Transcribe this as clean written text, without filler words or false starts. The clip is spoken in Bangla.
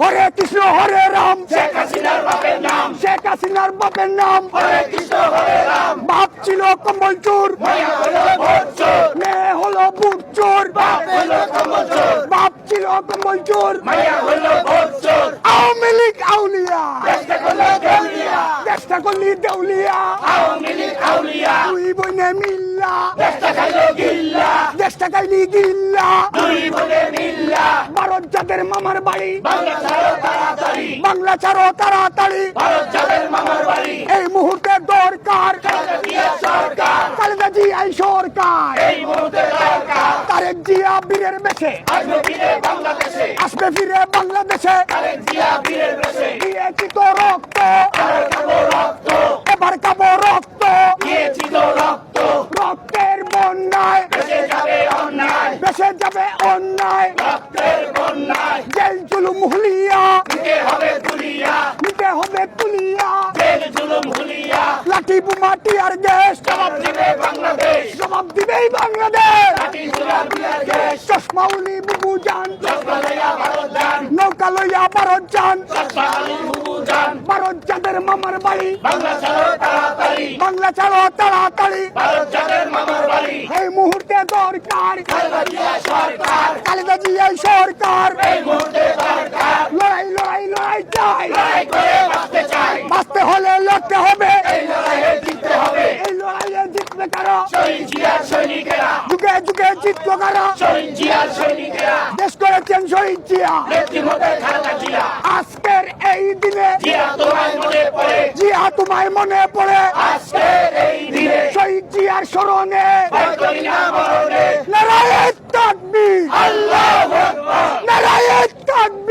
হরে কৃষ্ণ হরে রাম, শেখ হাসিনার বাপের নাম, শেখ হাসিনার বাপের নাম। হরে কৃষ্ণ হরে রাম, বাপ ছিল কম্বল চোর, মায়া হলো ভোট চোর, মেয়ে হলো বুট চোর। বাপ হলো কম্বল চোর, বাপ ছিল কম্বল চোর, মায়া হলো ভোট চোর। আওয়ামী লীগ আউলিয়া, দেশটা করলো দেউলিয়া, দেশটা করলি দেউলিয়া। আওয়ামী লীগ আউলিয়া, দুই বইনে মিল্লা, দেশটা খাইলো গিল্লা, দেশটা কাইলি গিল্লা। দুই বলে মিল্লা। ভারত যাদের মামার বাড়ি, বাংলা ছাড়ো তাড়াতাড়ি, বাংলা ছাড়ো তাড়াতাড়ি। ভারত যাদের মামার বাড়ি, এই মুহূর্তে দরকার খালেদা জিয়া সরকার, খালেদা জিয়া সরকার। এই মুহূর্তে দরকার। তারেক জিয়া বীরের বেশে আসবে ফিরে বাংলাদেশে, আসবে ফিরে বাংলাদেশে। খালেদা জিয়া বীরের বেশে, দিয়েছি তো রক্ত, এবার খাবো রক্ত, এবার খাবো রক্ত। দিয়েছি তো রক্ত, রক্তের বন্যায় বেঁচে যাবে অন্যায়, বেসে যাবে অন্যায়। রক্তের বন্যায়, জেল জুলুম হুলিয়া, দিতে হবে তুলিয়া, নিতে হবে তুলিয়া। জেল জুলুম হুলিয়া, লাঠি বোমা টিয়ার গ্যাস জবাব দিবে বাংলাদেশ, জবাব দিবেই বাংলাদেশ। লাঠি সোনার বিয়ার দেশ, চশমা উলি বুবু যান, চশমা লইয়া ভারত যান, নৌকা লইয়া ভারত যান। চশমা আলী বুবু যান, ভারত যাদের মামার বাড়ি, বাংলা ছাড়ো তাড়াতাড়ি, বাংলা ছাড়ো তাড়াতাড়ি। ভারত যাদের মামার বাড়ি, এই মুহূর্তে দরকার খালেদা জিয়া সরকার, খালেদা জিয়া সরকার। এই মুহূর্তে দরকার। লড়াই লড়াই লড়াই চাই, লড়াই করে বাঁচতে চাই, বাঁচতে হলে লড়তে হবে। এই লড়াইয়ে জিততে হবে। এই লড়াইয়ে জিতবে কারা, শহীদ জিয়ার সৈনিকেরা, যুগে যুগে জিতলো কারা। শহীদ জিয়ার সৈনিকেরা, দেশ করেছেন শহীদ জিয়া। নেতৃত্বে খালেদা জিয়া। আজকের এই দিনে জিয়া তোমায় মনে পড়ে, জিয়া তোমায় মনে পড়ে। আজকের এই দিনে শহীদ জিয়ার স্মরণে ভয় করি না মরণে। নারায়ে তাকবীর, আল্লাহু আকবার। নারায়ে তাকবীর।